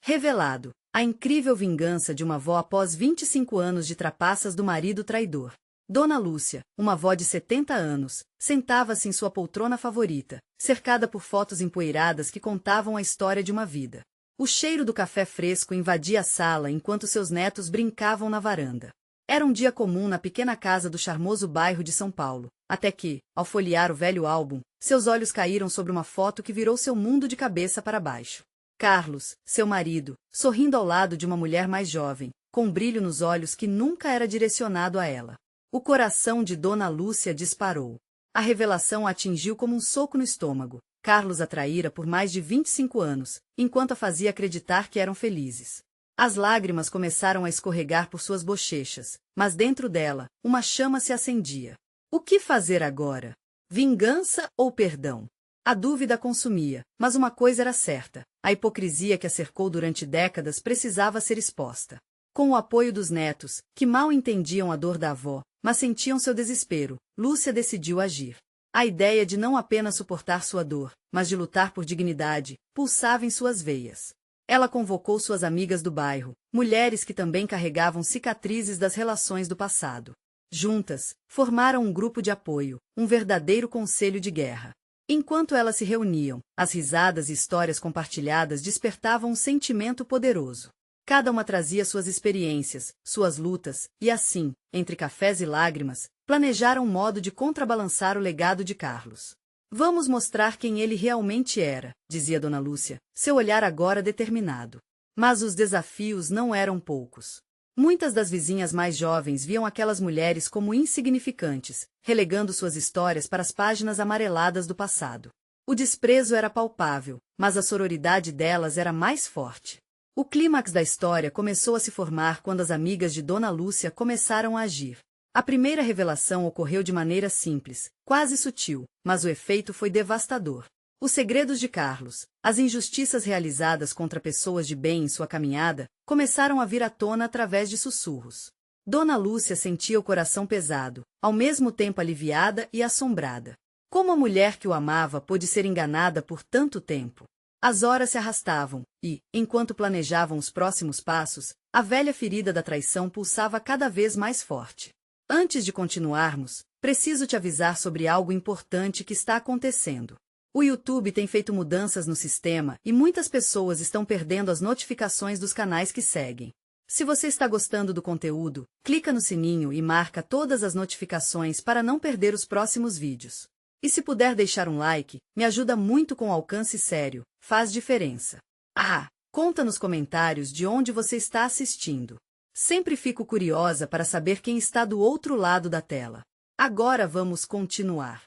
Revelado. A incrível vingança de uma avó após 25 anos de trapaças do marido traidor. Dona Lúcia, uma avó de 70 anos, sentava-se em sua poltrona favorita, cercada por fotos empoeiradas que contavam a história de uma vida. O cheiro do café fresco invadia a sala enquanto seus netos brincavam na varanda. Era um dia comum na pequena casa do charmoso bairro de São Paulo, até que, ao folhear o velho álbum, seus olhos caíram sobre uma foto que virou seu mundo de cabeça para baixo. Carlos, seu marido, sorrindo ao lado de uma mulher mais jovem, com um brilho nos olhos que nunca era direcionado a ela. O coração de Dona Lúcia disparou. A revelação a atingiu como um soco no estômago. Carlos a traíra por mais de 25 anos, enquanto a fazia acreditar que eram felizes. As lágrimas começaram a escorregar por suas bochechas, mas dentro dela, uma chama se acendia. O que fazer agora? Vingança ou perdão? A dúvida a consumia, mas uma coisa era certa: a hipocrisia que a cercou durante décadas precisava ser exposta. Com o apoio dos netos, que mal entendiam a dor da avó, mas sentiam seu desespero, Lúcia decidiu agir. A ideia de não apenas suportar sua dor, mas de lutar por dignidade, pulsava em suas veias. Ela convocou suas amigas do bairro, mulheres que também carregavam cicatrizes das relações do passado. Juntas, formaram um grupo de apoio, um verdadeiro conselho de guerra. Enquanto elas se reuniam, as risadas e histórias compartilhadas despertavam um sentimento poderoso. Cada uma trazia suas experiências, suas lutas, e assim, entre cafés e lágrimas, planejaram um modo de contrabalançar o legado de Carlos. Vamos mostrar quem ele realmente era, dizia Dona Lúcia, seu olhar agora determinado. Mas os desafios não eram poucos. Muitas das vizinhas mais jovens viam aquelas mulheres como insignificantes, relegando suas histórias para as páginas amareladas do passado. O desprezo era palpável, mas a sororidade delas era mais forte. O clímax da história começou a se formar quando as amigas de Dona Lúcia começaram a agir. A primeira revelação ocorreu de maneira simples, quase sutil, mas o efeito foi devastador. Os segredos de Carlos, as injustiças realizadas contra pessoas de bem em sua caminhada, começaram a vir à tona através de sussurros. Dona Lúcia sentia o coração pesado, ao mesmo tempo aliviada e assombrada. Como a mulher que o amava pôde ser enganada por tanto tempo? As horas se arrastavam, e, enquanto planejavam os próximos passos, a velha ferida da traição pulsava cada vez mais forte. Antes de continuarmos, preciso te avisar sobre algo importante que está acontecendo. O YouTube tem feito mudanças no sistema e muitas pessoas estão perdendo as notificações dos canais que seguem. Se você está gostando do conteúdo, clica no sininho e marca todas as notificações para não perder os próximos vídeos. E se puder deixar um like, me ajuda muito com alcance sério, faz diferença. Conta nos comentários de onde você está assistindo. Sempre fico curiosa para saber quem está do outro lado da tela. Agora vamos continuar.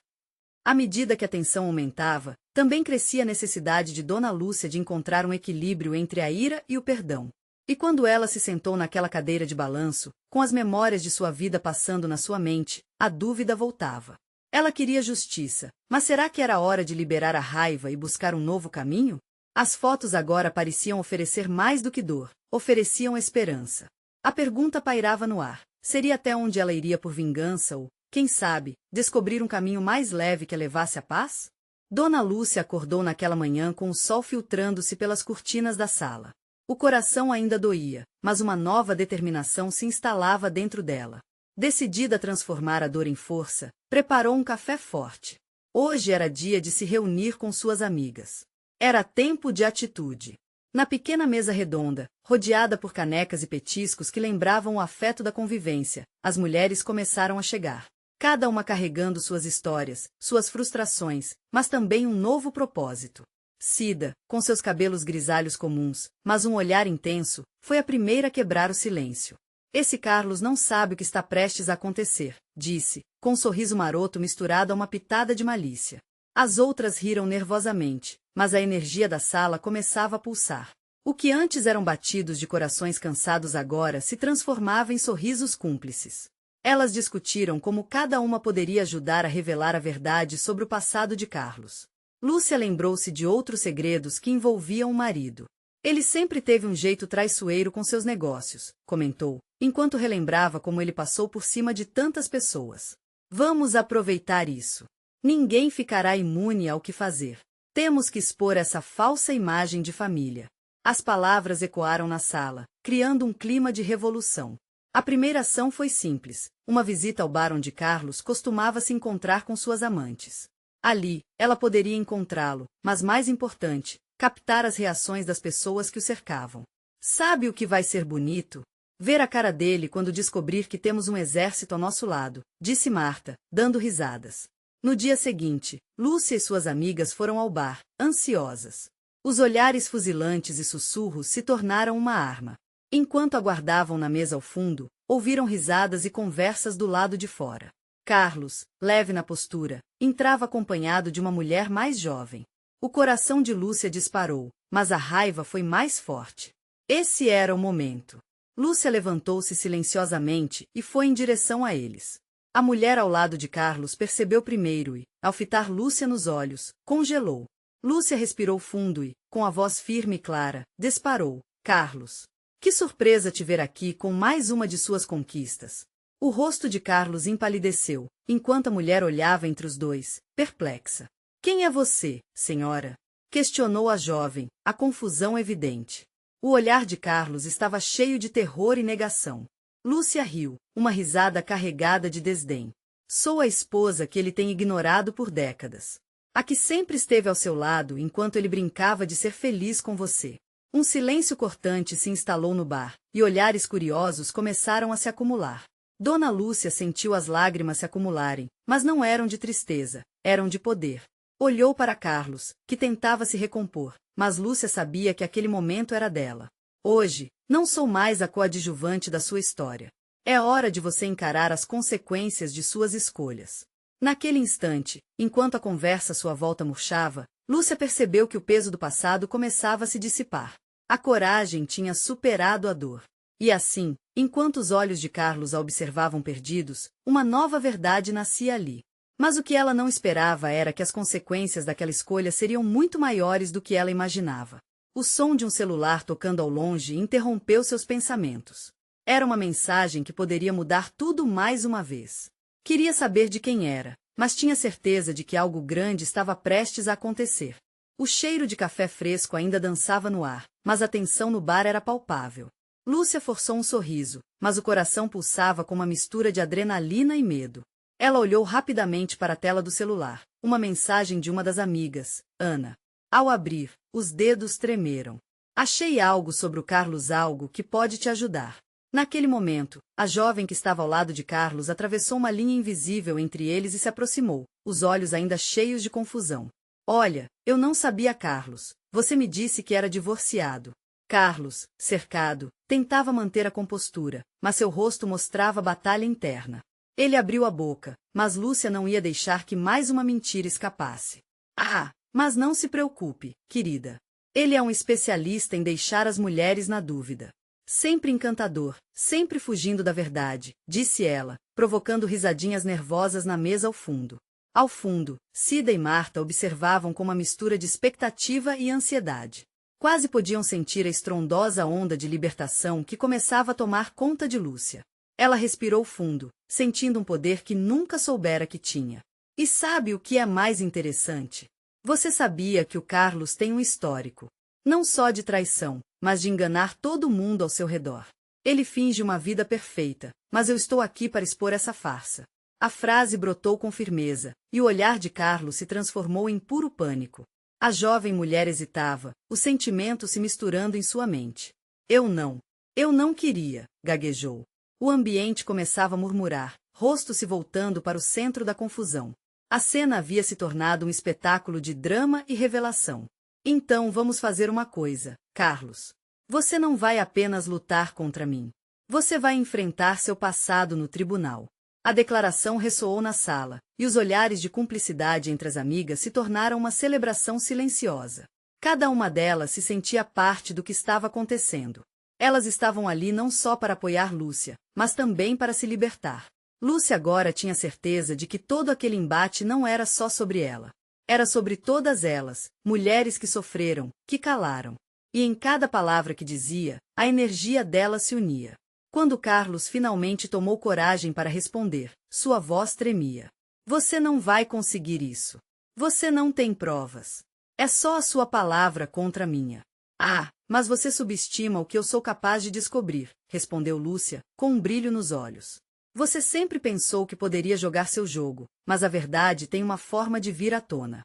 À medida que a tensão aumentava, também crescia a necessidade de Dona Lúcia de encontrar um equilíbrio entre a ira e o perdão. E quando ela se sentou naquela cadeira de balanço, com as memórias de sua vida passando na sua mente, a dúvida voltava. Ela queria justiça, mas será que era hora de liberar a raiva e buscar um novo caminho? As fotos agora pareciam oferecer mais do que dor, ofereciam esperança. A pergunta pairava no ar: seria até onde ela iria por vingança ou, quem sabe, descobrir um caminho mais leve que a levasse à paz? Dona Lúcia acordou naquela manhã com o sol filtrando-se pelas cortinas da sala. O coração ainda doía, mas uma nova determinação se instalava dentro dela. Decidida a transformar a dor em força, preparou um café forte. Hoje era dia de se reunir com suas amigas. Era tempo de atitude. Na pequena mesa redonda, rodeada por canecas e petiscos que lembravam o afeto da convivência, as mulheres começaram a chegar. Cada uma carregando suas histórias, suas frustrações, mas também um novo propósito. Cida, com seus cabelos grisalhos comuns, mas um olhar intenso, foi a primeira a quebrar o silêncio. Esse Carlos não sabe o que está prestes a acontecer, disse, com um sorriso maroto misturado a uma pitada de malícia. As outras riram nervosamente, mas a energia da sala começava a pulsar. O que antes eram batidos de corações cansados agora se transformava em sorrisos cúmplices. Elas discutiram como cada uma poderia ajudar a revelar a verdade sobre o passado de Carlos. Lúcia lembrou-se de outros segredos que envolviam o marido. Ele sempre teve um jeito traiçoeiro com seus negócios, comentou, enquanto relembrava como ele passou por cima de tantas pessoas. Vamos aproveitar isso. Ninguém ficará imune ao que fazer. Temos que expor essa falsa imagem de família. As palavras ecoaram na sala, criando um clima de revolução. A primeira ação foi simples. Uma visita ao bar onde Carlos costumava se encontrar com suas amantes. Ali, ela poderia encontrá-lo, mas mais importante, captar as reações das pessoas que o cercavam. Sabe o que vai ser bonito? Ver a cara dele quando descobrir que temos um exército ao nosso lado, disse Marta, dando risadas. No dia seguinte, Lúcia e suas amigas foram ao bar, ansiosas. Os olhares fuzilantes e sussurros se tornaram uma arma. Enquanto aguardavam na mesa ao fundo, ouviram risadas e conversas do lado de fora. Carlos, leve na postura, entrava acompanhado de uma mulher mais jovem. O coração de Lúcia disparou, mas a raiva foi mais forte. Esse era o momento. Lúcia levantou-se silenciosamente e foi em direção a eles. A mulher ao lado de Carlos percebeu primeiro e, ao fitar Lúcia nos olhos, congelou. Lúcia respirou fundo e, com a voz firme e clara, disparou. Carlos. Que surpresa te ver aqui com mais uma de suas conquistas. O rosto de Carlos empalideceu, enquanto a mulher olhava entre os dois, perplexa. Quem é você, senhora? Questionou a jovem, a confusão evidente. O olhar de Carlos estava cheio de terror e negação. Lúcia riu, uma risada carregada de desdém. Sou a esposa que ele tem ignorado por décadas. A que sempre esteve ao seu lado enquanto ele brincava de ser feliz com você. Um silêncio cortante se instalou no bar, e olhares curiosos começaram a se acumular. Dona Lúcia sentiu as lágrimas se acumularem, mas não eram de tristeza, eram de poder. Olhou para Carlos, que tentava se recompor, mas Lúcia sabia que aquele momento era dela. Hoje, não sou mais a coadjuvante da sua história. É hora de você encarar as consequências de suas escolhas. Naquele instante, enquanto a conversa à sua volta murchava, Lúcia percebeu que o peso do passado começava a se dissipar. A coragem tinha superado a dor. E assim, enquanto os olhos de Carlos a observavam perdidos, uma nova verdade nascia ali. Mas o que ela não esperava era que as consequências daquela escolha seriam muito maiores do que ela imaginava. O som de um celular tocando ao longe interrompeu seus pensamentos. Era uma mensagem que poderia mudar tudo mais uma vez. Queria saber de quem era, mas tinha certeza de que algo grande estava prestes a acontecer. O cheiro de café fresco ainda dançava no ar, mas a tensão no bar era palpável. Lúcia forçou um sorriso, mas o coração pulsava com uma mistura de adrenalina e medo. Ela olhou rapidamente para a tela do celular, uma mensagem de uma das amigas, Ana. Ao abrir, os dedos tremeram. Achei algo sobre o Carlos, algo que pode te ajudar. Naquele momento, a jovem que estava ao lado de Carlos atravessou uma linha invisível entre eles e se aproximou, os olhos ainda cheios de confusão. Olha, eu não sabia, Carlos. Você me disse que era divorciado. Carlos, cercado, tentava manter a compostura, mas seu rosto mostrava batalha interna. Ele abriu a boca, mas Lúcia não ia deixar que mais uma mentira escapasse. Ah, mas não se preocupe, querida. Ele é um especialista em deixar as mulheres na dúvida. Sempre encantador, sempre fugindo da verdade, disse ela, provocando risadinhas nervosas na mesa ao fundo. Ao fundo, Cida e Marta observavam com uma mistura de expectativa e ansiedade. Quase podiam sentir a estrondosa onda de libertação que começava a tomar conta de Lúcia. Ela respirou fundo, sentindo um poder que nunca soubera que tinha. E sabe o que é mais interessante? Você sabia que o Carlos tem um histórico. Não só de traição, mas de enganar todo mundo ao seu redor. Ele finge uma vida perfeita, mas eu estou aqui para expor essa farsa. A frase brotou com firmeza, e o olhar de Carlos se transformou em puro pânico. A jovem mulher hesitava, o sentimento se misturando em sua mente. Eu não queria, gaguejou. O ambiente começava a murmurar, rosto se voltando para o centro da confusão. A cena havia se tornado um espetáculo de drama e revelação. Então vamos fazer uma coisa, Carlos. Você não vai apenas lutar contra mim. Você vai enfrentar seu passado no tribunal. A declaração ressoou na sala, e os olhares de cumplicidade entre as amigas se tornaram uma celebração silenciosa. Cada uma delas se sentia parte do que estava acontecendo. Elas estavam ali não só para apoiar Lúcia, mas também para se libertar. Lúcia agora tinha certeza de que todo aquele embate não era só sobre ela. Era sobre todas elas, mulheres que sofreram, que calaram. E em cada palavra que dizia, a energia dela se unia. Quando Carlos finalmente tomou coragem para responder, sua voz tremia. Você não vai conseguir isso. Você não tem provas. É só a sua palavra contra a minha. Ah, Mas você subestima o que eu sou capaz de descobrir, respondeu Lúcia, com um brilho nos olhos. Você sempre pensou que poderia jogar seu jogo, mas a verdade tem uma forma de vir à tona.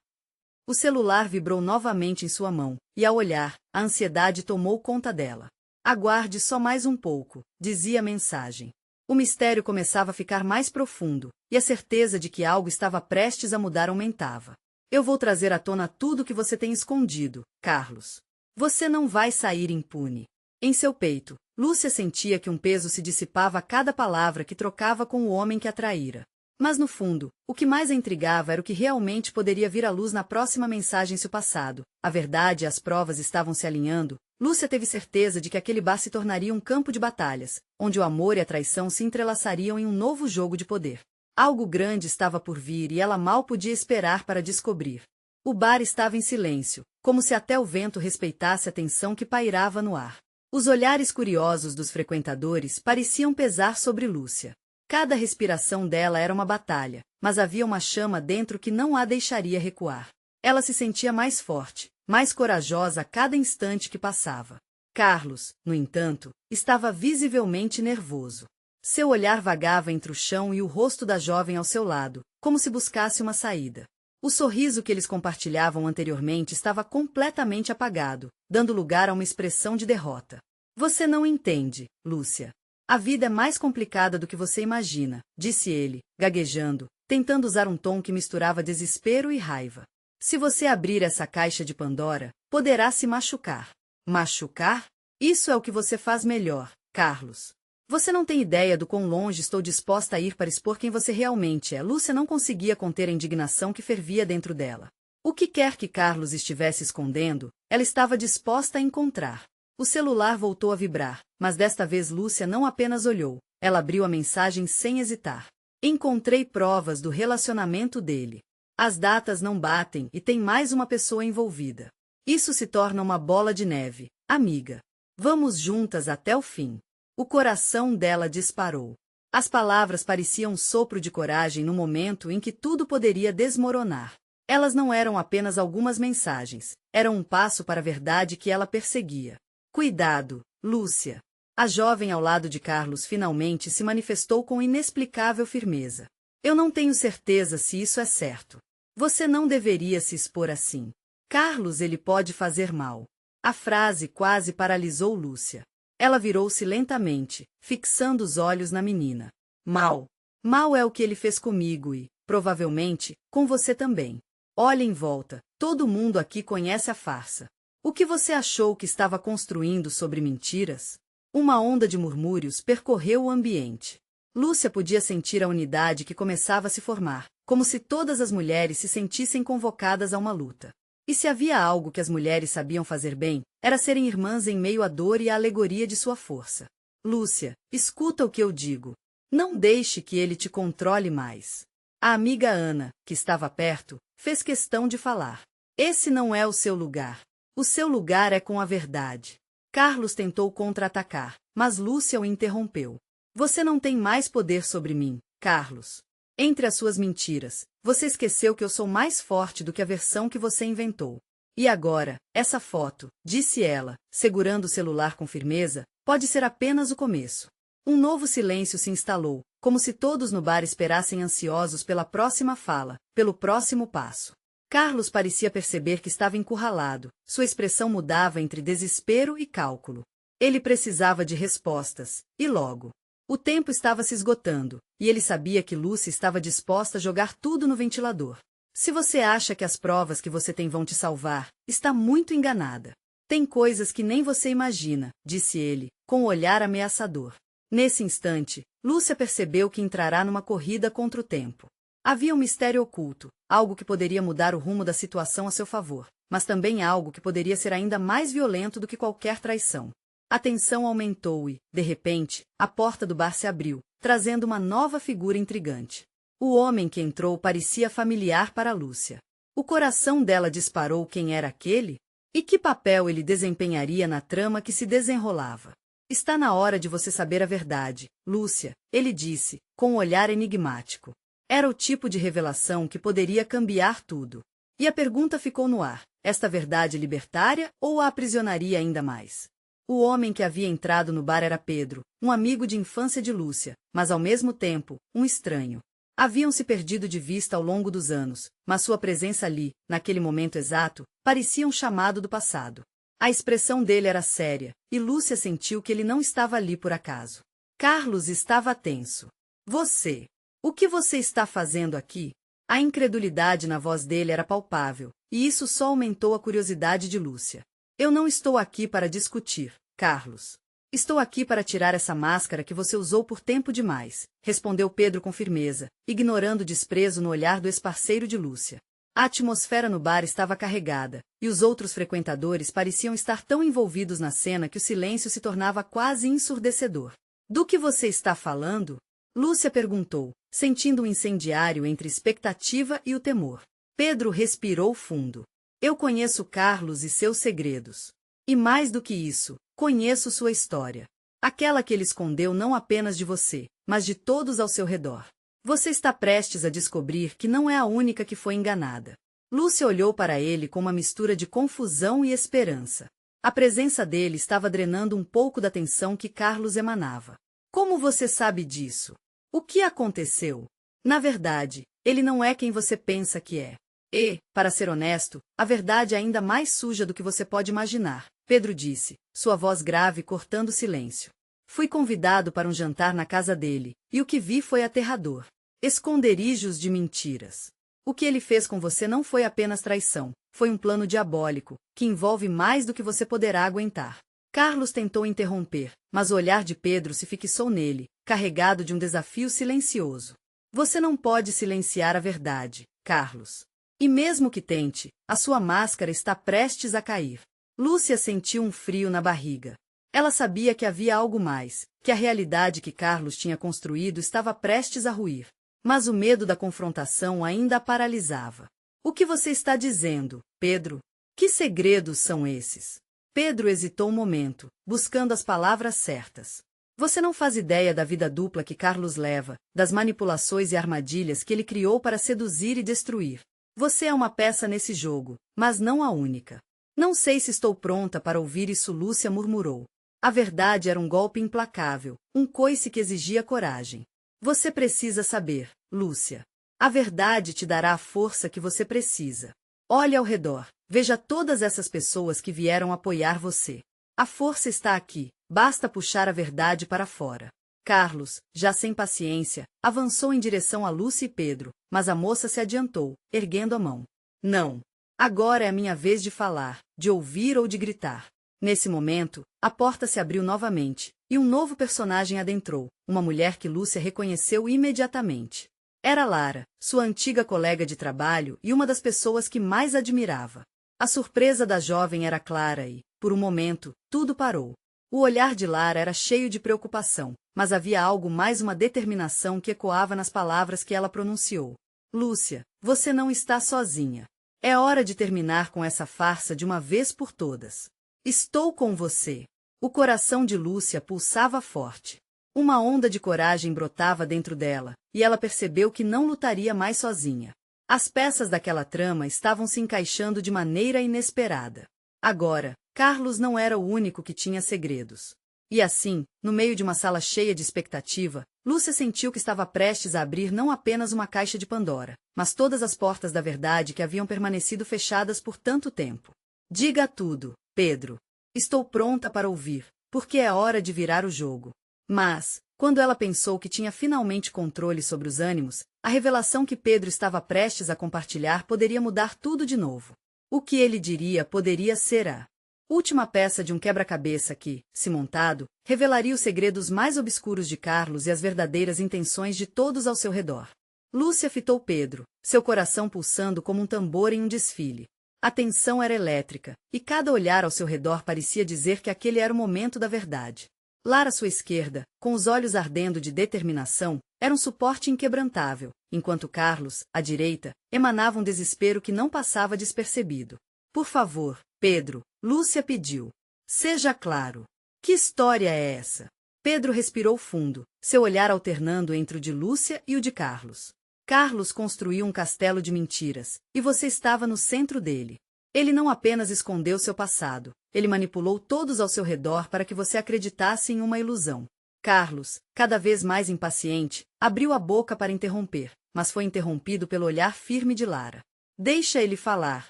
O celular vibrou novamente em sua mão, e ao olhar, a ansiedade tomou conta dela. Aguarde só mais um pouco, dizia a mensagem. O mistério começava a ficar mais profundo, e a certeza de que algo estava prestes a mudar aumentava. Eu vou trazer à tona tudo que você tem escondido, Carlos. Você não vai sair impune. Em seu peito, Lúcia sentia que um peso se dissipava a cada palavra que trocava com o homem que a traíra. Mas no fundo, o que mais a intrigava era o que realmente poderia vir à luz na próxima mensagem se o passado, a verdade e as provas estavam se alinhando. Lúcia teve certeza de que aquele bar se tornaria um campo de batalhas, onde o amor e a traição se entrelaçariam em um novo jogo de poder. Algo grande estava por vir e ela mal podia esperar para descobrir. O bar estava em silêncio, como se até o vento respeitasse a tensão que pairava no ar. Os olhares curiosos dos frequentadores pareciam pesar sobre Lúcia. Cada respiração dela era uma batalha, mas havia uma chama dentro que não a deixaria recuar. Ela se sentia mais forte, mais corajosa a cada instante que passava. Carlos, no entanto, estava visivelmente nervoso. Seu olhar vagava entre o chão e o rosto da jovem ao seu lado, como se buscasse uma saída. O sorriso que eles compartilhavam anteriormente estava completamente apagado, dando lugar a uma expressão de derrota. Você não entende, Lúcia. A vida é mais complicada do que você imagina, disse ele, gaguejando, tentando usar um tom que misturava desespero e raiva. Se você abrir essa caixa de Pandora, poderá se machucar. Machucar? Isso é o que você faz melhor, Carlos. Você não tem ideia do quão longe estou disposta a ir para expor quem você realmente é. Lúcia não conseguia conter a indignação que fervia dentro dela. O que quer que Carlos estivesse escondendo, ela estava disposta a encontrar. O celular voltou a vibrar, mas desta vez Lúcia não apenas olhou, ela abriu a mensagem sem hesitar. Encontrei provas do relacionamento dele. As datas não batem e tem mais uma pessoa envolvida. Isso se torna uma bola de neve, amiga. Vamos juntas até o fim. O coração dela disparou. As palavras pareciam um sopro de coragem no momento em que tudo poderia desmoronar. Elas não eram apenas algumas mensagens, eram um passo para a verdade que ela perseguia. Cuidado, Lúcia. A jovem ao lado de Carlos finalmente se manifestou com inexplicável firmeza. Eu não tenho certeza se isso é certo. Você não deveria se expor assim. Carlos, ele pode fazer mal. A frase quase paralisou Lúcia. Ela virou-se lentamente, fixando os olhos na menina. Mal. Mal é o que ele fez comigo e, provavelmente, com você também. Olhe em volta, todo mundo aqui conhece a farsa. O que você achou que estava construindo sobre mentiras? Uma onda de murmúrios percorreu o ambiente. Lúcia podia sentir a unidade que começava a se formar, como se todas as mulheres se sentissem convocadas a uma luta. E se havia algo que as mulheres sabiam fazer bem, era serem irmãs em meio à dor e à alegoria de sua força. Lúcia, escuta o que eu digo. Não deixe que ele te controle mais. A amiga Ana, que estava perto, fez questão de falar. Esse não é o seu lugar. O seu lugar é com a verdade. Carlos tentou contra-atacar, mas Lúcia o interrompeu. Você não tem mais poder sobre mim, Carlos. Entre as suas mentiras, você esqueceu que eu sou mais forte do que a versão que você inventou. E agora, essa foto, disse ela, segurando o celular com firmeza, pode ser apenas o começo. Um novo silêncio se instalou, como se todos no bar esperassem ansiosos pela próxima fala, pelo próximo passo. Carlos parecia perceber que estava encurralado, sua expressão mudava entre desespero e cálculo. Ele precisava de respostas, e logo. O tempo estava se esgotando, e ele sabia que Lúcia estava disposta a jogar tudo no ventilador. Se você acha que as provas que você tem vão te salvar, está muito enganada. Tem coisas que nem você imagina, disse ele, com um olhar ameaçador. Nesse instante, Lúcia percebeu que entrará numa corrida contra o tempo. Havia um mistério oculto, algo que poderia mudar o rumo da situação a seu favor, mas também algo que poderia ser ainda mais violento do que qualquer traição. A tensão aumentou e, de repente, a porta do bar se abriu, trazendo uma nova figura intrigante. O homem que entrou parecia familiar para Lúcia. O coração dela disparou. Quem era aquele? E que papel ele desempenharia na trama que se desenrolava? Está na hora de você saber a verdade, Lúcia, ele disse, com um olhar enigmático. Era o tipo de revelação que poderia cambiar tudo. E a pergunta ficou no ar. esta verdade libertaria ou a aprisionaria ainda mais? O homem que havia entrado no bar era Pedro, um amigo de infância de Lúcia, mas ao mesmo tempo, um estranho. Haviam se perdido de vista ao longo dos anos, mas sua presença ali, naquele momento exato, parecia um chamado do passado. A expressão dele era séria, e Lúcia sentiu que ele não estava ali por acaso. Carlos estava tenso. Você. O que você está fazendo aqui? A incredulidade na voz dele era palpável, e isso só aumentou a curiosidade de Lúcia. Eu não estou aqui para discutir, Carlos. Estou aqui para tirar essa máscara que você usou por tempo demais, respondeu Pedro com firmeza, ignorando o desprezo no olhar do ex-parceiro de Lúcia. A atmosfera no bar estava carregada, e os outros frequentadores pareciam estar tão envolvidos na cena que o silêncio se tornava quase ensurdecedor. Do que você está falando? Lúcia perguntou, sentindo um incendiário entre expectativa e o temor. Pedro respirou fundo. Eu conheço Carlos e seus segredos. E mais do que isso, conheço sua história. Aquela que ele escondeu não apenas de você, mas de todos ao seu redor. Você está prestes a descobrir que não é a única que foi enganada. Lúcia olhou para ele com uma mistura de confusão e esperança. A presença dele estava drenando um pouco da tensão que Carlos emanava. Como você sabe disso? O que aconteceu? Na verdade, ele não é quem você pensa que é. E, para ser honesto, a verdade é ainda mais suja do que você pode imaginar, Pedro disse, sua voz grave cortando o silêncio. Fui convidado para um jantar na casa dele, e o que vi foi aterrador. Esconderijos de mentiras. O que ele fez com você não foi apenas traição, foi um plano diabólico, que envolve mais do que você poderá aguentar. Carlos tentou interromper, mas o olhar de Pedro se fixou nele, carregado de um desafio silencioso. Você não pode silenciar a verdade, Carlos. E mesmo que tente, a sua máscara está prestes a cair. Lúcia sentiu um frio na barriga. Ela sabia que havia algo mais, que a realidade que Carlos tinha construído estava prestes a ruir. Mas o medo da confrontação ainda a paralisava. O que você está dizendo, Pedro? Que segredos são esses? Pedro hesitou um momento, buscando as palavras certas. Você não faz ideia da vida dupla que Carlos leva, das manipulações e armadilhas que ele criou para seduzir e destruir. Você é uma peça nesse jogo, mas não a única. Não sei se estou pronta para ouvir isso, Lúcia murmurou. A verdade era um golpe implacável, um coice que exigia coragem. Você precisa saber, Lúcia. A verdade te dará a força que você precisa. Olhe ao redor, veja todas essas pessoas que vieram apoiar você. A força está aqui, basta puxar a verdade para fora. Carlos, já sem paciência, avançou em direção a Lúcia e Pedro, mas a moça se adiantou, erguendo a mão. Não. Agora é a minha vez de falar, de ouvir ou de gritar. Nesse momento, a porta se abriu novamente, e um novo personagem adentrou, uma mulher que Lúcia reconheceu imediatamente. Era Lara, sua antiga colega de trabalho e uma das pessoas que mais admirava. A surpresa da jovem era clara e, por um momento, tudo parou. O olhar de Lara era cheio de preocupação, mas havia algo mais, uma determinação que ecoava nas palavras que ela pronunciou. Lúcia, você não está sozinha. É hora de terminar com essa farsa de uma vez por todas. Estou com você. O coração de Lúcia pulsava forte. Uma onda de coragem brotava dentro dela, e ela percebeu que não lutaria mais sozinha. As peças daquela trama estavam se encaixando de maneira inesperada. Agora, Carlos não era o único que tinha segredos. E assim, no meio de uma sala cheia de expectativa, Lúcia sentiu que estava prestes a abrir não apenas uma caixa de Pandora, mas todas as portas da verdade que haviam permanecido fechadas por tanto tempo. Diga tudo, Pedro. Estou pronta para ouvir, porque é hora de virar o jogo. Mas, quando ela pensou que tinha finalmente controle sobre os ânimos, a revelação que Pedro estava prestes a compartilhar poderia mudar tudo de novo. O que ele diria poderia ser a última peça de um quebra-cabeça que, se montado, revelaria os segredos mais obscuros de Carlos e as verdadeiras intenções de todos ao seu redor. Lúcia fitou Pedro, seu coração pulsando como um tambor em um desfile. A tensão era elétrica, e cada olhar ao seu redor parecia dizer que aquele era o momento da verdade. Lara à sua esquerda, com os olhos ardendo de determinação, era um suporte inquebrantável, enquanto Carlos, à direita, emanava um desespero que não passava despercebido. Por favor, Pedro, Lúcia pediu. Seja claro. Que história é essa? Pedro respirou fundo, seu olhar alternando entre o de Lúcia e o de Carlos. Carlos construiu um castelo de mentiras, e você estava no centro dele. Ele não apenas escondeu seu passado, ele manipulou todos ao seu redor para que você acreditasse em uma ilusão. Carlos, cada vez mais impaciente, abriu a boca para interromper, mas foi interrompido pelo olhar firme de Lara. Deixa ele falar,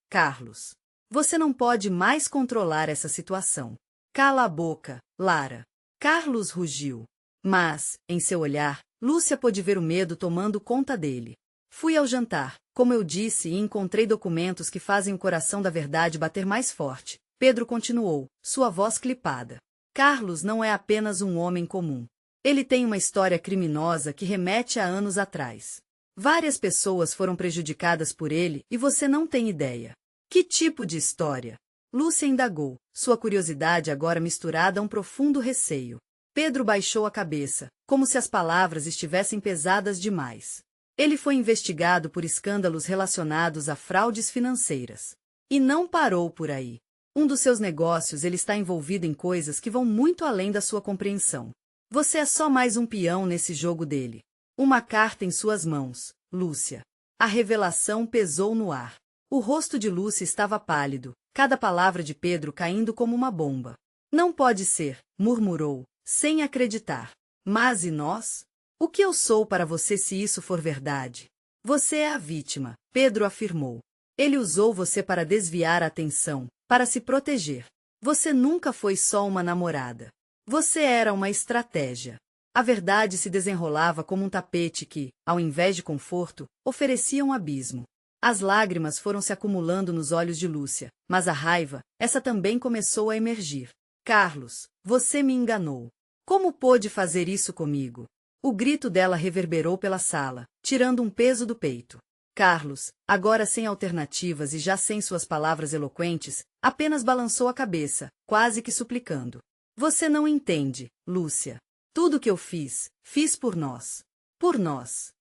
Carlos. Você não pode mais controlar essa situação. Cala a boca, Lara. Carlos rugiu. Mas, em seu olhar, Lúcia pôde ver o medo tomando conta dele. Fui ao jantar, como eu disse, e encontrei documentos que fazem o coração da verdade bater mais forte. Pedro continuou, sua voz clipada. Carlos não é apenas um homem comum. Ele tem uma história criminosa que remete a anos atrás. Várias pessoas foram prejudicadas por ele e você não tem ideia. Que tipo de história? Lúcia indagou, sua curiosidade agora misturada a um profundo receio. Pedro baixou a cabeça, como se as palavras estivessem pesadas demais. Ele foi investigado por escândalos relacionados a fraudes financeiras. E não parou por aí. Um dos seus negócios ele está envolvido em coisas que vão muito além da sua compreensão. Você é só mais um peão nesse jogo dele. Uma carta em suas mãos, Lúcia. A revelação pesou no ar. O rosto de Lúcia estava pálido, cada palavra de Pedro caindo como uma bomba. Não pode ser, murmurou, sem acreditar. Mas e nós? O que eu sou para você se isso for verdade? Você é a vítima, Pedro afirmou. Ele usou você para desviar a atenção, para se proteger. Você nunca foi só uma namorada. Você era uma estratégia. A verdade se desenrolava como um tapete que, ao invés de conforto, oferecia um abismo. As lágrimas foram se acumulando nos olhos de Lúcia, mas a raiva, essa também começou a emergir. Carlos, você me enganou. Como pôde fazer isso comigo? O grito dela reverberou pela sala, tirando um peso do peito. Carlos, agora sem alternativas e já sem suas palavras eloquentes, apenas balançou a cabeça, quase que suplicando. Você não entende, Lúcia. Tudo que eu fiz, fiz por nós. Por nós.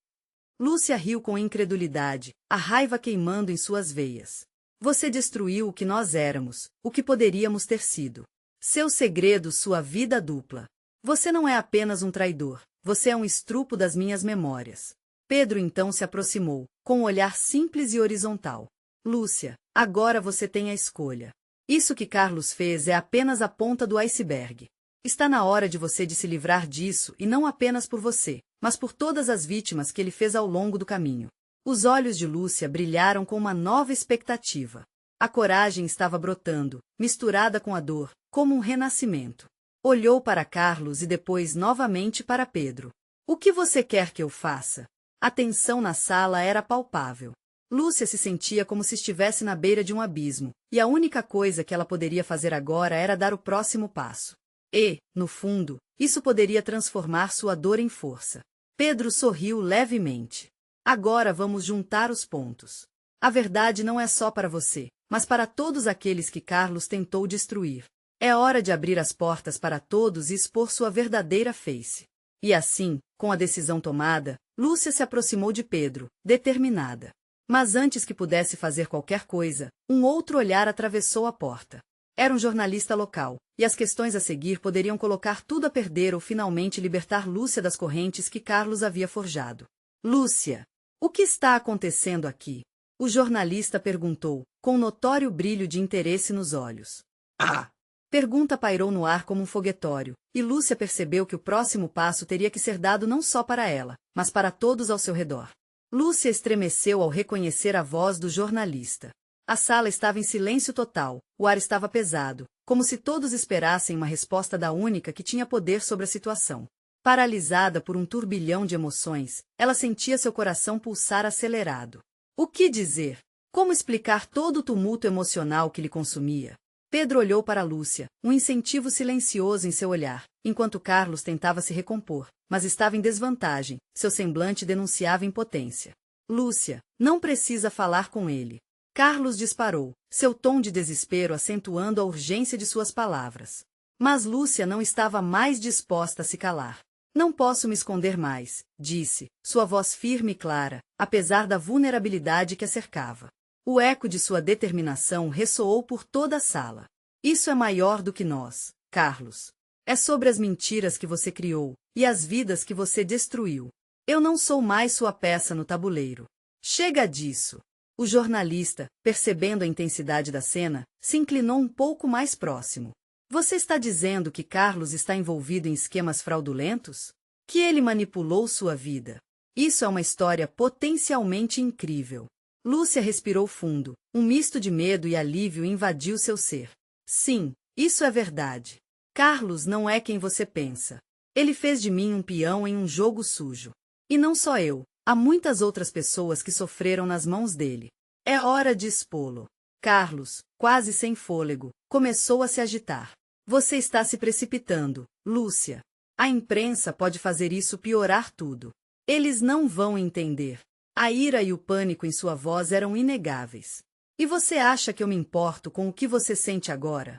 Lúcia riu com incredulidade, a raiva queimando em suas veias. Você destruiu o que nós éramos, o que poderíamos ter sido. Seu segredo, sua vida dupla. Você não é apenas um traidor, você é um estrupo das minhas memórias. Pedro então se aproximou, com um olhar simples e horizontal. Lúcia, agora você tem a escolha. Isso que Carlos fez é apenas a ponta do iceberg. Está na hora de você se livrar disso e não apenas por você, mas por todas as vítimas que ele fez ao longo do caminho. Os olhos de Lúcia brilharam com uma nova expectativa. A coragem estava brotando, misturada com a dor, como um renascimento. Olhou para Carlos e depois novamente para Pedro. O que você quer que eu faça? A tensão na sala era palpável. Lúcia se sentia como se estivesse na beira de um abismo, e a única coisa que ela poderia fazer agora era dar o próximo passo. E, no fundo, isso poderia transformar sua dor em força. Pedro sorriu levemente. Agora vamos juntar os pontos. A verdade não é só para você, mas para todos aqueles que Carlos tentou destruir. É hora de abrir as portas para todos e expor sua verdadeira face. E assim, com a decisão tomada, Lúcia se aproximou de Pedro, determinada. Mas antes que pudesse fazer qualquer coisa, um outro olhar atravessou a porta. Era um jornalista local, e as questões a seguir poderiam colocar tudo a perder ou finalmente libertar Lúcia das correntes que Carlos havia forjado. Lúcia, o que está acontecendo aqui? O jornalista perguntou, com notório brilho de interesse nos olhos. Pergunta pairou no ar como um foguetório, e Lúcia percebeu que o próximo passo teria que ser dado não só para ela, mas para todos ao seu redor. Lúcia estremeceu ao reconhecer a voz do jornalista. A sala estava em silêncio total, o ar estava pesado, como se todos esperassem uma resposta da única que tinha poder sobre a situação. Paralisada por um turbilhão de emoções, ela sentia seu coração pulsar acelerado. O que dizer? Como explicar todo o tumulto emocional que lhe consumia? Pedro olhou para Lúcia, um incentivo silencioso em seu olhar, enquanto Carlos tentava se recompor, mas estava em desvantagem, seu semblante denunciava impotência. Lúcia, não precisa falar com ele. Carlos disparou, seu tom de desespero acentuando a urgência de suas palavras. Mas Lúcia não estava mais disposta a se calar. Não posso me esconder mais, disse, sua voz firme e clara, apesar da vulnerabilidade que a cercava. O eco de sua determinação ressoou por toda a sala. Isso é maior do que nós, Carlos. É sobre as mentiras que você criou, e as vidas que você destruiu. Eu não sou mais sua peça no tabuleiro. Chega disso. O jornalista, percebendo a intensidade da cena, se inclinou um pouco mais próximo. Você está dizendo que Carlos está envolvido em esquemas fraudulentos? Que ele manipulou sua vida? Isso é uma história potencialmente incrível. Lúcia respirou fundo. Um misto de medo e alívio invadiu seu ser. Sim, isso é verdade. Carlos não é quem você pensa. Ele fez de mim um peão em um jogo sujo. E não só eu, há muitas outras pessoas que sofreram nas mãos dele. É hora de expô-lo. Carlos, quase sem fôlego, começou a se agitar. Você está se precipitando, Lúcia. A imprensa pode fazer isso piorar tudo. Eles não vão entender. A ira e o pânico em sua voz eram inegáveis. E você acha que eu me importo com o que você sente agora?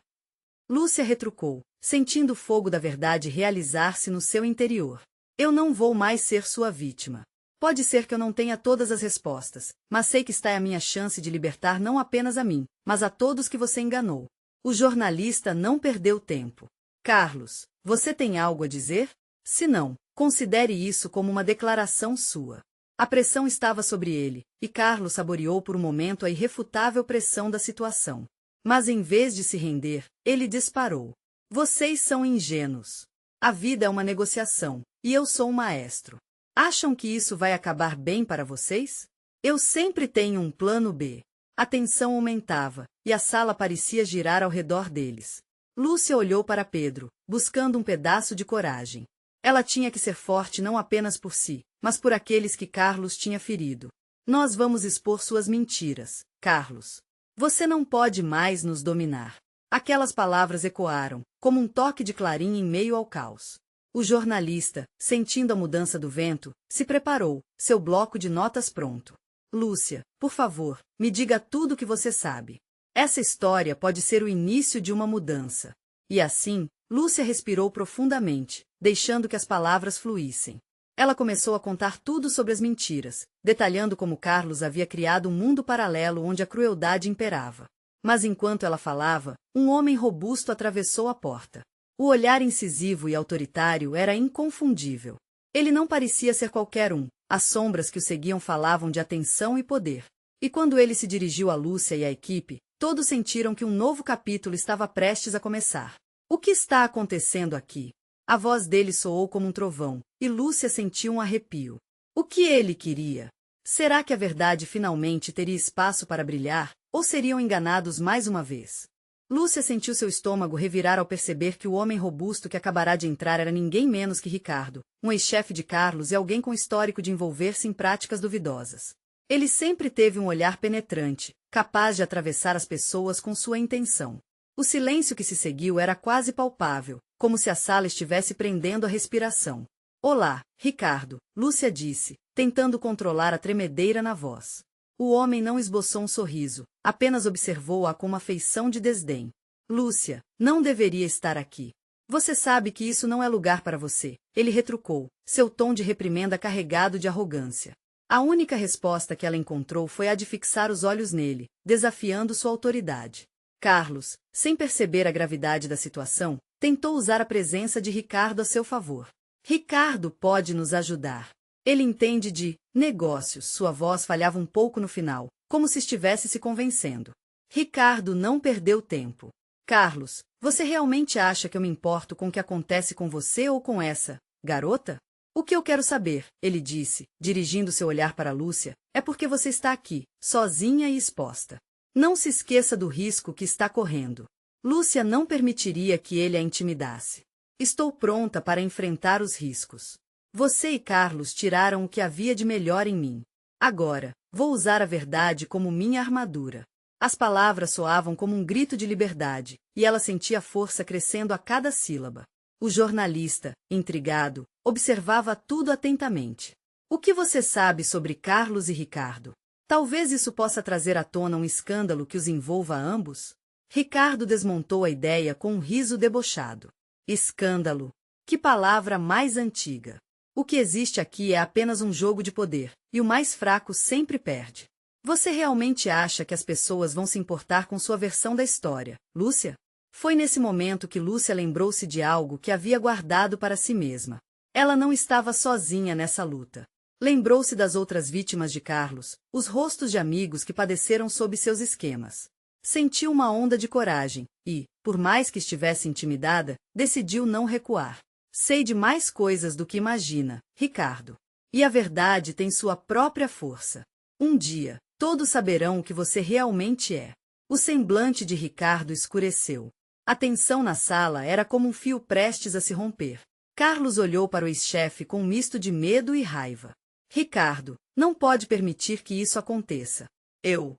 Lúcia retrucou, sentindo o fogo da verdade realizar-se no seu interior. Eu não vou mais ser sua vítima. Pode ser que eu não tenha todas as respostas, mas sei que está a minha chance de libertar não apenas a mim, mas a todos que você enganou. O jornalista não perdeu tempo. Carlos, você tem algo a dizer? Se não, considere isso como uma declaração sua. A pressão estava sobre ele, e Carlos saboreou por um momento a irrefutável pressão da situação. Mas em vez de se render, ele disparou. Vocês são ingênuos. A vida é uma negociação, e eu sou um maestro. Acham que isso vai acabar bem para vocês? Eu sempre tenho um plano B. A tensão aumentava, e a sala parecia girar ao redor deles. Lúcia olhou para Pedro, buscando um pedaço de coragem. Ela tinha que ser forte não apenas por si, mas por aqueles que Carlos tinha ferido. Nós vamos expor suas mentiras, Carlos. Você não pode mais nos dominar. Aquelas palavras ecoaram, como um toque de clarim em meio ao caos. O jornalista, sentindo a mudança do vento, se preparou, seu bloco de notas pronto. Lúcia, por favor, me diga tudo o que você sabe. Essa história pode ser o início de uma mudança. E assim, Lúcia respirou profundamente, deixando que as palavras fluíssem. Ela começou a contar tudo sobre as mentiras, detalhando como Carlos havia criado um mundo paralelo onde a crueldade imperava. Mas enquanto ela falava, um homem robusto atravessou a porta. O olhar incisivo e autoritário era inconfundível. Ele não parecia ser qualquer um, as sombras que o seguiam falavam de atenção e poder. E quando ele se dirigiu a Lúcia e à equipe, todos sentiram que um novo capítulo estava prestes a começar. O que está acontecendo aqui? A voz dele soou como um trovão, e Lúcia sentiu um arrepio. O que ele queria? Será que a verdade finalmente teria espaço para brilhar, ou seriam enganados mais uma vez? Lúcia sentiu seu estômago revirar ao perceber que o homem robusto que acabará de entrar era ninguém menos que Ricardo, um ex-chefe de Carlos e alguém com histórico de envolver-se em práticas duvidosas. Ele sempre teve um olhar penetrante, capaz de atravessar as pessoas com sua intenção. O silêncio que se seguiu era quase palpável, como se a sala estivesse prendendo a respiração. Olá, Ricardo, Lúcia disse, tentando controlar a tremedeira na voz. O homem não esboçou um sorriso, apenas observou-a com uma feição de desdém. Lúcia, não deveria estar aqui. Você sabe que isso não é lugar para você, ele retrucou, seu tom de reprimenda carregado de arrogância. A única resposta que ela encontrou foi a de fixar os olhos nele, desafiando sua autoridade. Carlos, sem perceber a gravidade da situação, tentou usar a presença de Ricardo a seu favor. Ricardo pode nos ajudar. Ele entende de negócios. Sua voz falhava um pouco no final, como se estivesse se convencendo. Ricardo não perdeu tempo. Carlos, você realmente acha que eu me importo com o que acontece com você ou com essa garota? O que eu quero saber, ele disse, dirigindo seu olhar para Lúcia, é porque você está aqui, sozinha e exposta. Não se esqueça do risco que está correndo. Lúcia não permitiria que ele a intimidasse. Estou pronta para enfrentar os riscos. Você e Carlos tiraram o que havia de melhor em mim. Agora, vou usar a verdade como minha armadura. As palavras soavam como um grito de liberdade, e ela sentia a força crescendo a cada sílaba. O jornalista, intrigado, observava tudo atentamente. O que você sabe sobre Carlos e Ricardo? Talvez isso possa trazer à tona um escândalo que os envolva a ambos? Ricardo desmontou a ideia com um riso debochado. Escândalo! Que palavra mais antiga! O que existe aqui é apenas um jogo de poder, e o mais fraco sempre perde. Você realmente acha que as pessoas vão se importar com sua versão da história, Lúcia? Foi nesse momento que Lúcia lembrou-se de algo que havia guardado para si mesma. Ela não estava sozinha nessa luta. Lembrou-se das outras vítimas de Carlos, os rostos de amigos que padeceram sob seus esquemas. Sentiu uma onda de coragem e, por mais que estivesse intimidada, decidiu não recuar. Sei de mais coisas do que imagina, Ricardo. E a verdade tem sua própria força. Um dia, todos saberão o que você realmente é. O semblante de Ricardo escureceu. A tensão na sala era como um fio prestes a se romper. Carlos olhou para o ex-chefe com um misto de medo e raiva. Ricardo, não pode permitir que isso aconteça. Eu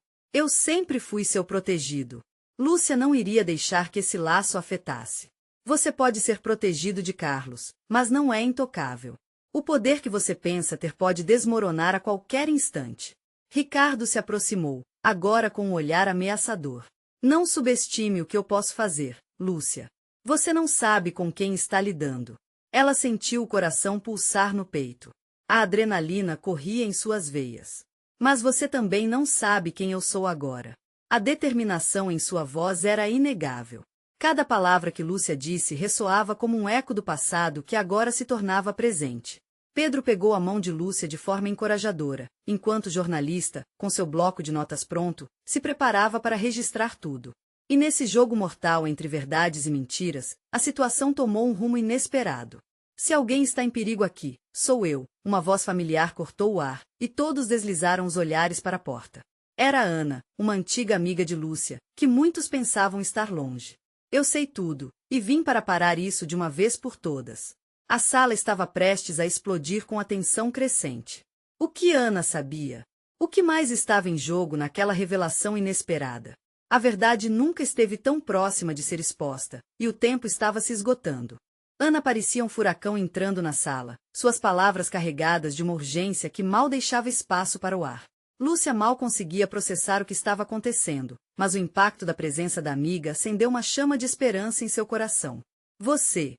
sempre fui seu protegido. Lúcia não iria deixar que esse laço afetasse. Você pode ser protegido de Carlos, mas não é intocável. O poder que você pensa ter pode desmoronar a qualquer instante. Ricardo se aproximou, agora com um olhar ameaçador. Não subestime o que eu posso fazer, Lúcia. Você não sabe com quem está lidando. Ela sentiu o coração pulsar no peito. A adrenalina corria em suas veias. Mas você também não sabe quem eu sou agora. A determinação em sua voz era inegável. Cada palavra que Lúcia disse ressoava como um eco do passado que agora se tornava presente. Pedro pegou a mão de Lúcia de forma encorajadora, enquanto o jornalista, com seu bloco de notas pronto, se preparava para registrar tudo. E nesse jogo mortal entre verdades e mentiras, a situação tomou um rumo inesperado. Se alguém está em perigo aqui, sou eu, uma voz familiar cortou o ar, e todos deslizaram os olhares para a porta. Era Ana, uma antiga amiga de Lúcia, que muitos pensavam estar longe. Eu sei tudo, e vim para parar isso de uma vez por todas. A sala estava prestes a explodir com a tensão crescente. O que Ana sabia? O que mais estava em jogo naquela revelação inesperada? A verdade nunca esteve tão próxima de ser exposta, e o tempo estava se esgotando. Ana parecia um furacão entrando na sala, suas palavras carregadas de uma urgência que mal deixava espaço para o ar. Lúcia mal conseguia processar o que estava acontecendo, mas o impacto da presença da amiga acendeu uma chama de esperança em seu coração. Você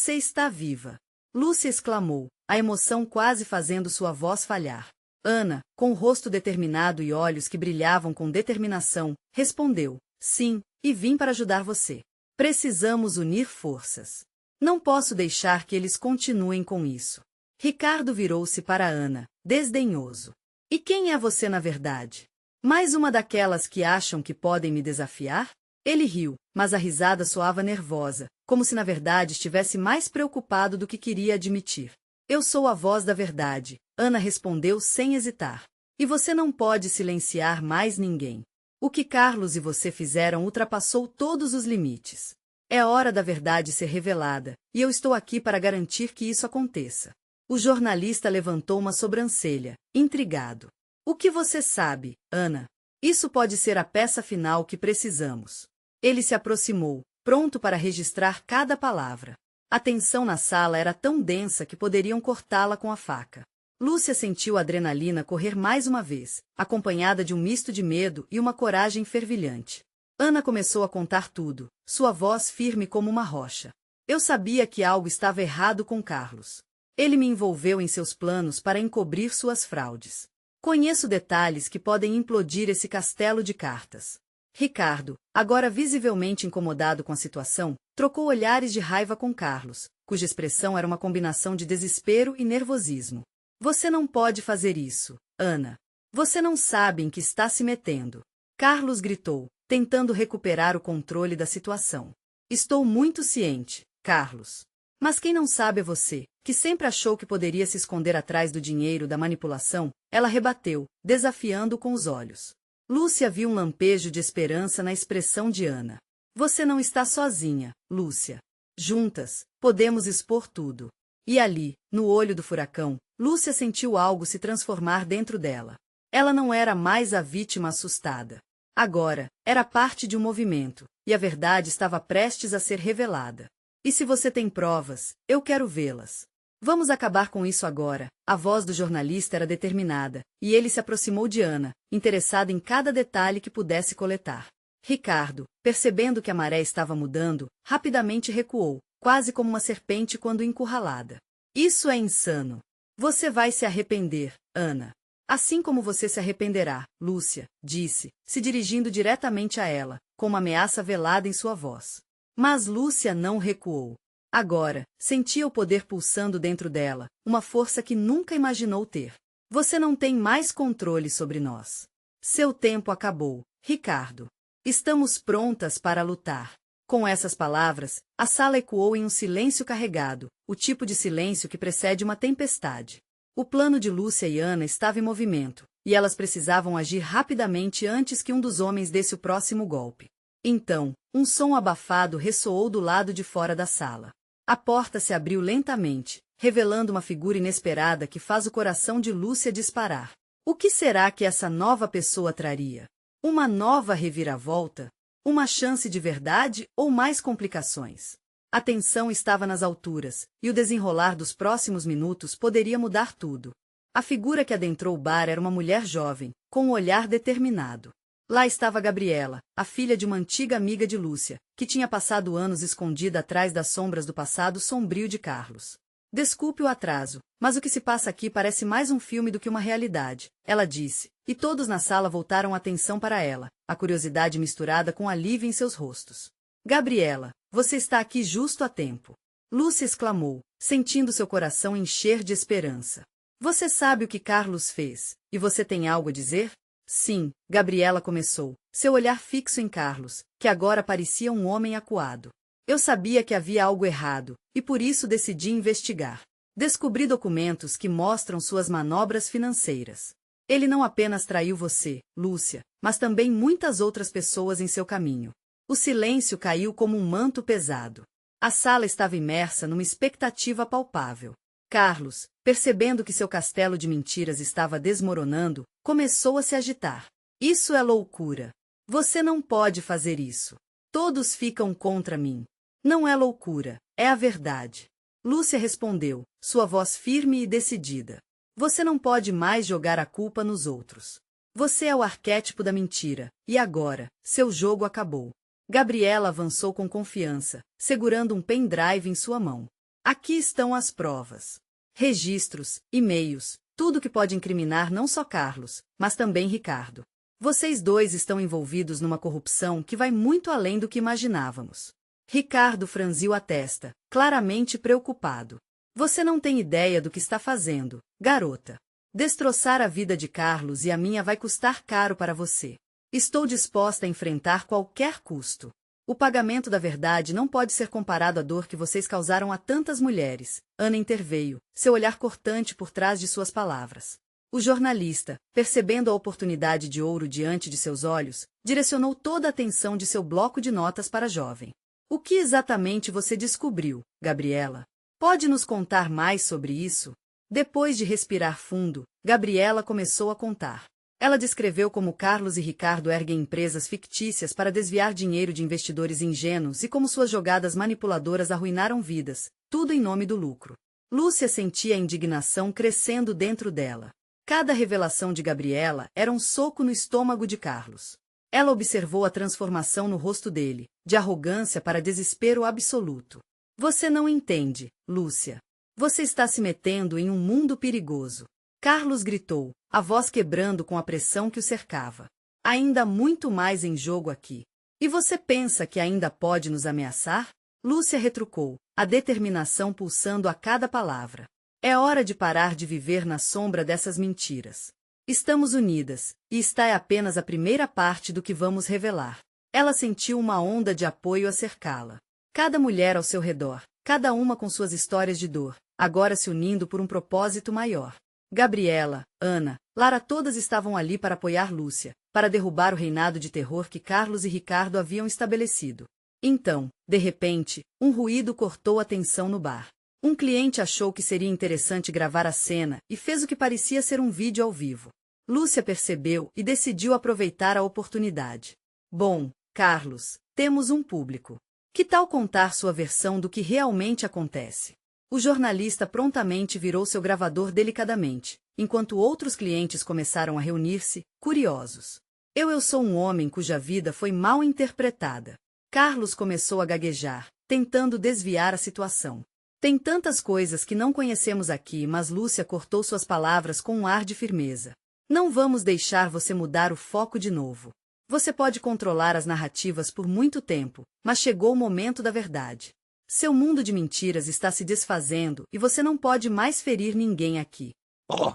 está viva! Lúcia exclamou, a emoção quase fazendo sua voz falhar. Ana, com o rosto determinado e olhos que brilhavam com determinação, respondeu, sim, e vim para ajudar você. Precisamos unir forças. Não posso deixar que eles continuem com isso. Ricardo virou-se para Ana, desdenhoso. E quem é você na verdade? Mais uma daquelas que acham que podem me desafiar? Ele riu, mas a risada soava nervosa, como se na verdade estivesse mais preocupado do que queria admitir. Eu sou a voz da verdade, Ana respondeu sem hesitar. E você não pode silenciar mais ninguém. O que Carlos e você fizeram ultrapassou todos os limites. É hora da verdade ser revelada, e eu estou aqui para garantir que isso aconteça. O jornalista levantou uma sobrancelha, intrigado. O que você sabe, Ana? Isso pode ser a peça final que precisamos. Ele se aproximou, pronto para registrar cada palavra. A tensão na sala era tão densa que poderiam cortá-la com a faca. Lúcia sentiu a adrenalina correr mais uma vez, acompanhada de um misto de medo e uma coragem fervilhante. Ana começou a contar tudo, sua voz firme como uma rocha. Eu sabia que algo estava errado com Carlos. Ele me envolveu em seus planos para encobrir suas fraudes. Conheço detalhes que podem implodir esse castelo de cartas. Ricardo, agora visivelmente incomodado com a situação, trocou olhares de raiva com Carlos, cuja expressão era uma combinação de desespero e nervosismo. Você não pode fazer isso, Ana. Você não sabe em que está se metendo. Carlos gritou, tentando recuperar o controle da situação. Estou muito ciente, Carlos. Mas quem não sabe é você, que sempre achou que poderia se esconder atrás do dinheiro da manipulação, ela rebateu, desafiando com os olhos. Lúcia viu um lampejo de esperança na expressão de Ana. Você não está sozinha, Lúcia. Juntas, podemos expor tudo. E ali, no olho do furacão, Lúcia sentiu algo se transformar dentro dela. Ela não era mais a vítima assustada. Agora, era parte de um movimento, e a verdade estava prestes a ser revelada. E se você tem provas, eu quero vê-las. Vamos acabar com isso agora. A voz do jornalista era determinada, e ele se aproximou de Ana, interessado em cada detalhe que pudesse coletar. Ricardo, percebendo que a maré estava mudando, rapidamente recuou, quase como uma serpente quando encurralada. Isso é insano. Você vai se arrepender, Ana. Assim como você se arrependerá, Lúcia, disse, se dirigindo diretamente a ela, com uma ameaça velada em sua voz. Mas Lúcia não recuou. Agora, sentia o poder pulsando dentro dela, uma força que nunca imaginou ter. Você não tem mais controle sobre nós. Seu tempo acabou, Ricardo. Estamos prontas para lutar. Com essas palavras, a sala ecoou em um silêncio carregado, o tipo de silêncio que precede uma tempestade. O plano de Lúcia e Ana estava em movimento, e elas precisavam agir rapidamente antes que um dos homens desse o próximo golpe. Então, um som abafado ressoou do lado de fora da sala. A porta se abriu lentamente, revelando uma figura inesperada que faz o coração de Lúcia disparar. O que será que essa nova pessoa traria? Uma nova reviravolta? Uma chance de verdade ou mais complicações? A tensão estava nas alturas, e o desenrolar dos próximos minutos poderia mudar tudo. A figura que adentrou o bar era uma mulher jovem, com um olhar determinado. Lá estava Gabriela, a filha de uma antiga amiga de Lúcia, que tinha passado anos escondida atrás das sombras do passado sombrio de Carlos. Desculpe o atraso, mas o que se passa aqui parece mais um filme do que uma realidade, ela disse, e todos na sala voltaram a atenção para ela, a curiosidade misturada com alívio em seus rostos. Gabriela, você está aqui justo a tempo. Lúcia exclamou, sentindo seu coração encher de esperança. Você sabe o que Carlos fez, e você tem algo a dizer? Sim, Gabriela começou, seu olhar fixo em Carlos, que agora parecia um homem acuado. Eu sabia que havia algo errado, e por isso decidi investigar. Descobri documentos que mostram suas manobras financeiras. Ele não apenas traiu você, Lúcia, mas também muitas outras pessoas em seu caminho. O silêncio caiu como um manto pesado. A sala estava imersa numa expectativa palpável. Carlos, percebendo que seu castelo de mentiras estava desmoronando, começou a se agitar. Isso é loucura. Você não pode fazer isso. Todos ficam contra mim. Não é loucura, é a verdade. Lúcia respondeu, sua voz firme e decidida. Você não pode mais jogar a culpa nos outros. Você é o arquétipo da mentira, e agora, seu jogo acabou. Gabriela avançou com confiança, segurando um pendrive em sua mão. Aqui estão as provas. Registros, e-mails, tudo que pode incriminar não só Carlos, mas também Ricardo. Vocês dois estão envolvidos numa corrupção que vai muito além do que imaginávamos. Ricardo franziu a testa, claramente preocupado. Você não tem ideia do que está fazendo, garota. Destroçar a vida de Carlos e a minha vai custar caro para você. Estou disposta a enfrentar qualquer custo. O pagamento da verdade não pode ser comparado à dor que vocês causaram a tantas mulheres. Ana interveio, seu olhar cortante por trás de suas palavras. O jornalista, percebendo a oportunidade de ouro diante de seus olhos, direcionou toda a atenção de seu bloco de notas para a jovem. O que exatamente você descobriu, Gabriela? Pode nos contar mais sobre isso? Depois de respirar fundo, Gabriela começou a contar. Ela descreveu como Carlos e Ricardo erguem empresas fictícias para desviar dinheiro de investidores ingênuos e como suas jogadas manipuladoras arruinaram vidas, tudo em nome do lucro. Lúcia sentia a indignação crescendo dentro dela. Cada revelação de Gabriela era um soco no estômago de Carlos. Ela observou a transformação no rosto dele, de arrogância para desespero absoluto. Você não entende, Lúcia. Você está se metendo em um mundo perigoso. Carlos gritou, a voz quebrando com a pressão que o cercava. Ainda há muito mais em jogo aqui. E você pensa que ainda pode nos ameaçar? Lúcia retrucou, a determinação pulsando a cada palavra. É hora de parar de viver na sombra dessas mentiras. Estamos unidas, e esta é apenas a primeira parte do que vamos revelar. Ela sentiu uma onda de apoio a cercá-la. Cada mulher ao seu redor, cada uma com suas histórias de dor, agora se unindo por um propósito maior. Gabriela, Ana, Lara todas estavam ali para apoiar Lúcia, para derrubar o reinado de terror que Carlos e Ricardo haviam estabelecido. Então, de repente, um ruído cortou a tensão no bar. Um cliente achou que seria interessante gravar a cena e fez o que parecia ser um vídeo ao vivo. Lúcia percebeu e decidiu aproveitar a oportunidade. Bom, Carlos, temos um público. Que tal contar sua versão do que realmente acontece? O jornalista prontamente virou seu gravador delicadamente, enquanto outros clientes começaram a reunir-se, curiosos. Eu sou um homem cuja vida foi mal interpretada. Carlos começou a gaguejar, tentando desviar a situação. Tem tantas coisas que não conhecemos aqui, mas Lúcia cortou suas palavras com um ar de firmeza. Não vamos deixar você mudar o foco de novo. Você pode controlar as narrativas por muito tempo, mas chegou o momento da verdade. Seu mundo de mentiras está se desfazendo e você não pode mais ferir ninguém aqui. Oh,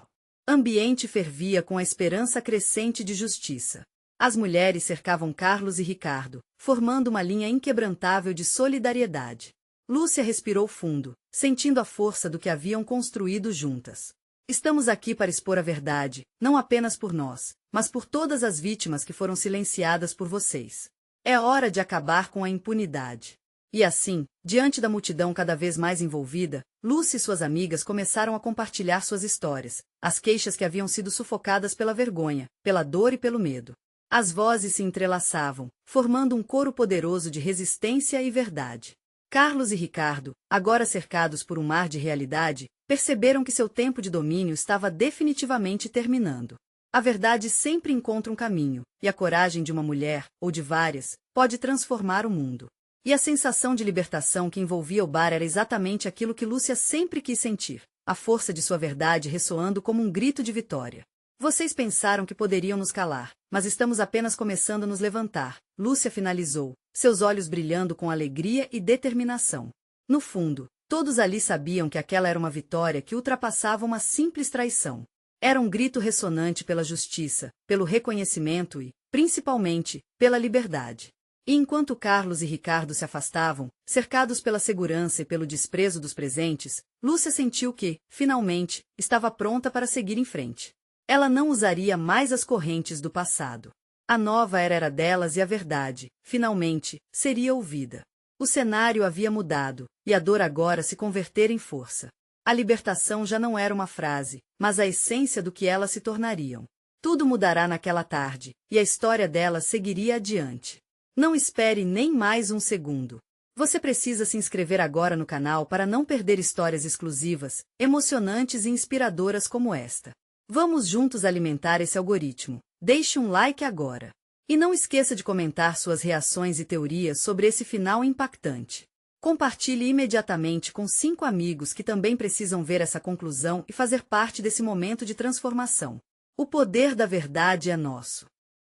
Ambiente fervia com a esperança crescente de justiça. As mulheres cercavam Carlos e Ricardo, formando uma linha inquebrantável de solidariedade. Lúcia respirou fundo, sentindo a força do que haviam construído juntas. Estamos aqui para expor a verdade, não apenas por nós, mas por todas as vítimas que foram silenciadas por vocês. É hora de acabar com a impunidade. E assim, diante da multidão cada vez mais envolvida, Lúcia e suas amigas começaram a compartilhar suas histórias, as queixas que haviam sido sufocadas pela vergonha, pela dor e pelo medo. As vozes se entrelaçavam, formando um coro poderoso de resistência e verdade. Carlos e Ricardo, agora cercados por um mar de realidade, perceberam que seu tempo de domínio estava definitivamente terminando. A verdade sempre encontra um caminho, e a coragem de uma mulher, ou de várias, pode transformar o mundo. E a sensação de libertação que envolvia o bar era exatamente aquilo que Lúcia sempre quis sentir, a força de sua verdade ressoando como um grito de vitória. Vocês pensaram que poderiam nos calar, mas estamos apenas começando a nos levantar, Lúcia finalizou, seus olhos brilhando com alegria e determinação. No fundo, todos ali sabiam que aquela era uma vitória que ultrapassava uma simples traição. Era um grito ressonante pela justiça, pelo reconhecimento e, principalmente, pela liberdade. E enquanto Carlos e Ricardo se afastavam, cercados pela segurança e pelo desprezo dos presentes, Lúcia sentiu que, finalmente, estava pronta para seguir em frente. Ela não usaria mais as correntes do passado. A nova era delas e a verdade, finalmente, seria ouvida. O cenário havia mudado, e a dor agora se convertera em força. A libertação já não era uma frase, mas a essência do que elas se tornariam. Tudo mudará naquela tarde, e a história delas seguiria adiante. Não espere nem mais um segundo. Você precisa se inscrever agora no canal para não perder histórias exclusivas, emocionantes e inspiradoras como esta. Vamos juntos alimentar esse algoritmo. Deixe um like agora. E não esqueça de comentar suas reações e teorias sobre esse final impactante. Compartilhe imediatamente com 5 amigos que também precisam ver essa conclusão e fazer parte desse momento de transformação. O poder da verdade é nosso.